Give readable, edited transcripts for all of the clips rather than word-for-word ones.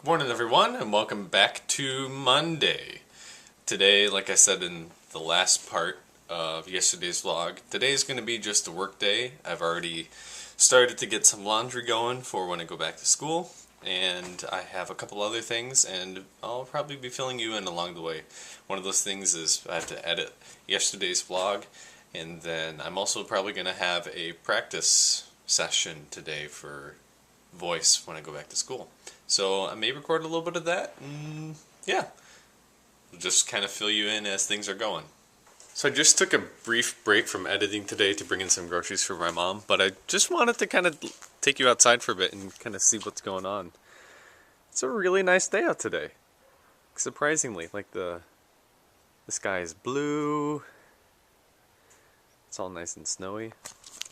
Good morning, everyone, and welcome back to Monday. Today, like I said in the last part of yesterday's vlog, today is going to be just a work day. I've already started to get some laundry going for when I go back to school, and I have a couple other things, and I'll probably be filling you in along the way. One of those things is I have to edit yesterday's vlog, and then I'm also probably going to have a practice session today for voice when I go back to school. So I may record a little bit of that, and yeah, we'll just kind of fill you in as things are going. So I just took a brief break from editing today to bring in some groceries for my mom, but I just wanted to kind of take you outside for a bit and kind of see what's going on. It's a really nice day out today. Surprisingly, like the sky is blue. It's all nice and snowy.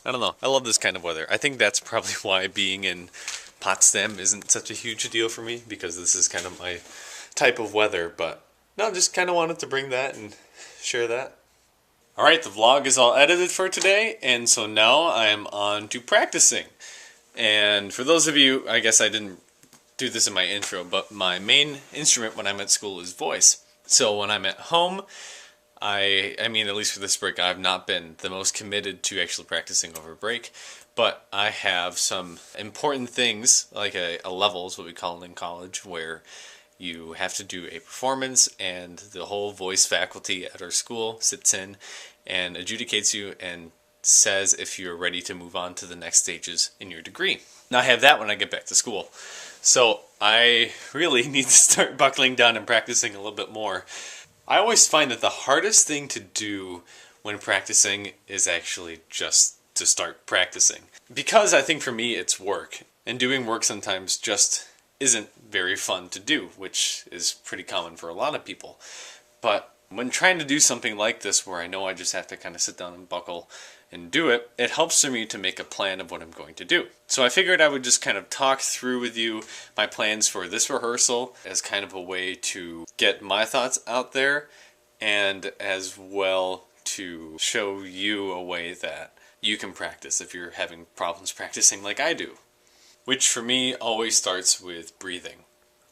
I don't know. I love this kind of weather. I think that's probably why being in Potsdam isn't such a huge deal for me, because this is kind of my type of weather. But no, just kind of wanted to bring that and share that. Alright, the vlog is all edited for today, and so now I am on to practicing. And for those of you, I guess I didn't do this in my intro, but my main instrument when I'm at school is voice. So when I'm at home, I mean, at least for this break, I've not been the most committed to actually practicing over break, but I have some important things, like a level is what we call it in college, where you have to do a performance, and the whole voice faculty at our school sits in and adjudicates you and says if you're ready to move on to the next stages in your degree. Now I have that when I get back to school. So I really need to start buckling down and practicing a little bit more. I always find that the hardest thing to do when practicing is actually just to start practicing. Because I think for me it's work, and doing work sometimes just isn't very fun to do, which is pretty common for a lot of people. But when trying to do something like this, where I know I just have to kind of sit down and buckle and do it, it helps for me to make a plan of what I'm going to do. So I figured I would just kind of talk through with you my plans for this rehearsal as kind of a way to get my thoughts out there, and as well to show you a way that you can practice if you're having problems practicing like I do. Which for me always starts with breathing.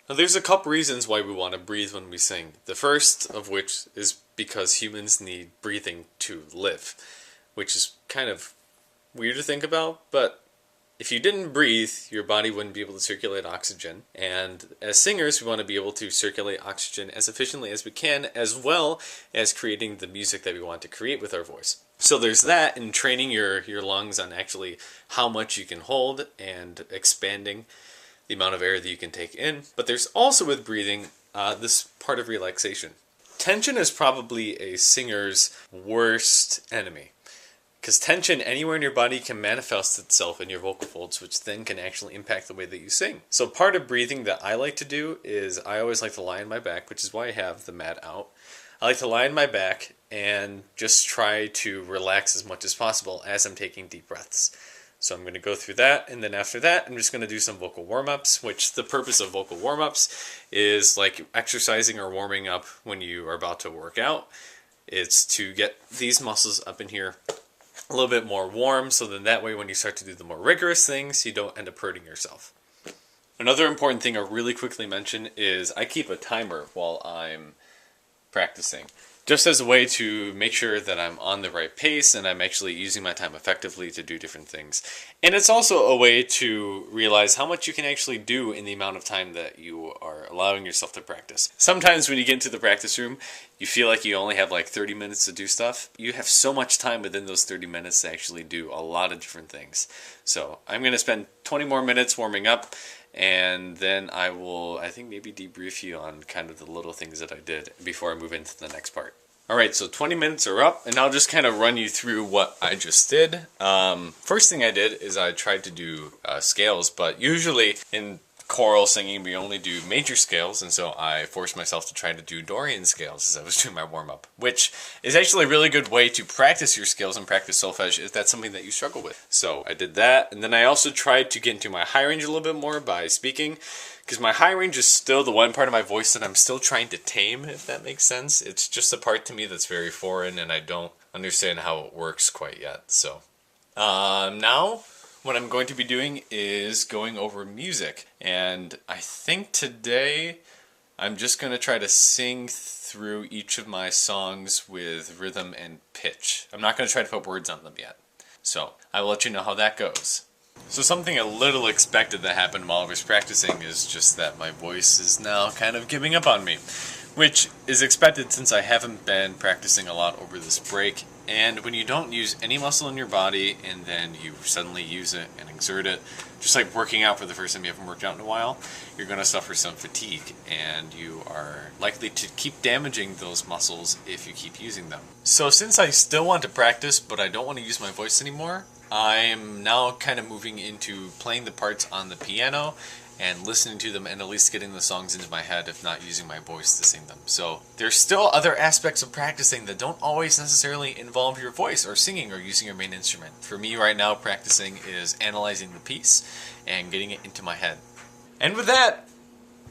Now there's a couple reasons why we want to breathe when we sing. The first of which is because humans need breathing to live, which is kind of weird to think about, but if you didn't breathe, your body wouldn't be able to circulate oxygen. And as singers, we want to be able to circulate oxygen as efficiently as we can, as well as creating the music that we want to create with our voice. So there's that, in training your lungs on actually how much you can hold and expanding the amount of air that you can take in. But there's also, with breathing, this part of relaxation. Tension is probably a singer's worst enemy, because tension anywhere in your body can manifest itself in your vocal folds, which then can actually impact the way that you sing. So part of breathing that I like to do is I always like to lie on my back, which is why I have the mat out. I like to lie on my back and just try to relax as much as possible as I'm taking deep breaths. So I'm going to go through that, and then after that I'm just going to do some vocal warm-ups, which the purpose of vocal warm-ups is like exercising or warming up when you are about to work out. It's to get these muscles up in here a little bit more warm, so then that way when you start to do the more rigorous things, you don't end up hurting yourself. Another important thing I'll really quickly mention is I keep a timer while I'm practicing, just as a way to make sure that I'm on the right pace and I'm actually using my time effectively to do different things. And it's also a way to realize how much you can actually do in the amount of time that you are allowing yourself to practice. Sometimes when you get into the practice room, you feel like you only have like 30 minutes to do stuff. You have so much time within those 30 minutes to actually do a lot of different things. So I'm going to spend 20 more minutes warming up, and then I will, I think, maybe debrief you on kind of the little things that I did before I move into the next part. Alright, so 20 minutes are up, and I'll just kind of run you through what I just did. First thing I did is I tried to do scales, but usually in choral singing we only do major scales, and so I forced myself to try to do Dorian scales as I was doing my warm-up, which is actually a really good way to practice your scales and practice solfege if that's something that you struggle with. So I did that, and then I also tried to get into my high range a little bit more by speaking, because my high range is still the one part of my voice that I'm still trying to tame, if that makes sense. It's just a part to me that's very foreign, and I don't understand how it works quite yet. So now What I'm going to be doing is going over music, and I think today I'm just going to try to sing through each of my songs with rhythm and pitch. I'm not going to try to put words on them yet, so I will let you know how that goes. So something a little expected that happened while I was practicing is just that my voice is now kind of giving up on me, which is expected since I haven't been practicing a lot over this break. And when you don't use any muscle in your body and then you suddenly use it and exert it, just like working out for the first time you haven't worked out in a while, you're going to suffer some fatigue and you are likely to keep damaging those muscles if you keep using them. So since I still want to practice but I don't want to use my voice anymore, I'm now kind of moving into playing the parts on the piano and listening to them and at least getting the songs into my head, if not using my voice to sing them. So there's still other aspects of practicing that don't always necessarily involve your voice or singing or using your main instrument. For me right now, practicing is analyzing the piece and getting it into my head. And with that,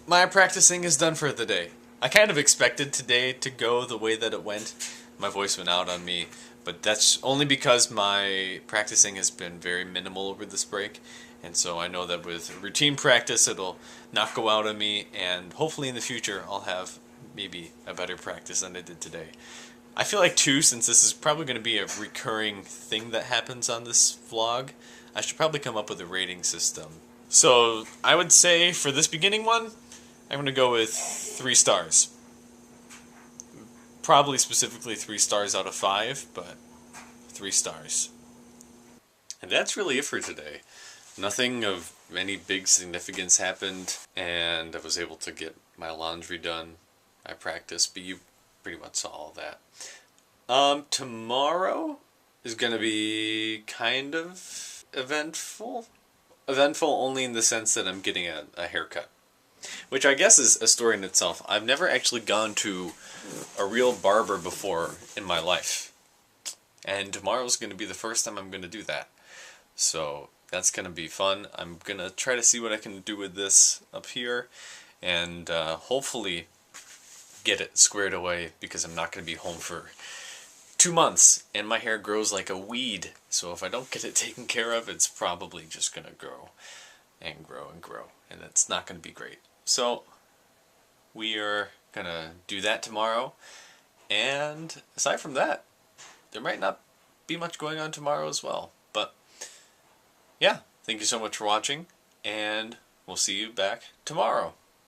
my practicing is done for the day. I kind of expected today to go the way that it went. My voice went out on me, but that's only because my practicing has been very minimal over this break. And so I know that with routine practice it'll not go out on me, and hopefully in the future I'll have maybe a better practice than I did today. I feel like too, since this is probably going to be a recurring thing that happens on this vlog, I should probably come up with a rating system. So I would say for this beginning one, I'm going to go with 3 stars. Probably specifically 3 stars out of 5, but 3 stars. And that's really it for today. Nothing of any big significance happened, and I was able to get my laundry done. I practiced, but you pretty much saw all that. Tomorrow is going to be kind of eventful. Eventful only in the sense that I'm getting a haircut, which I guess is a story in itself. I've never actually gone to a real barber before in my life, and tomorrow's going to be the first time I'm going to do that. So that's going to be fun. I'm going to try to see what I can do with this up here and hopefully get it squared away, because I'm not going to be home for 2 months and my hair grows like a weed. So if I don't get it taken care of, it's probably just going to grow and grow and grow, and it's not going to be great. So we are going to do that tomorrow, and aside from that, there might not be much going on tomorrow as well. But yeah, thank you so much for watching, and we'll see you back tomorrow.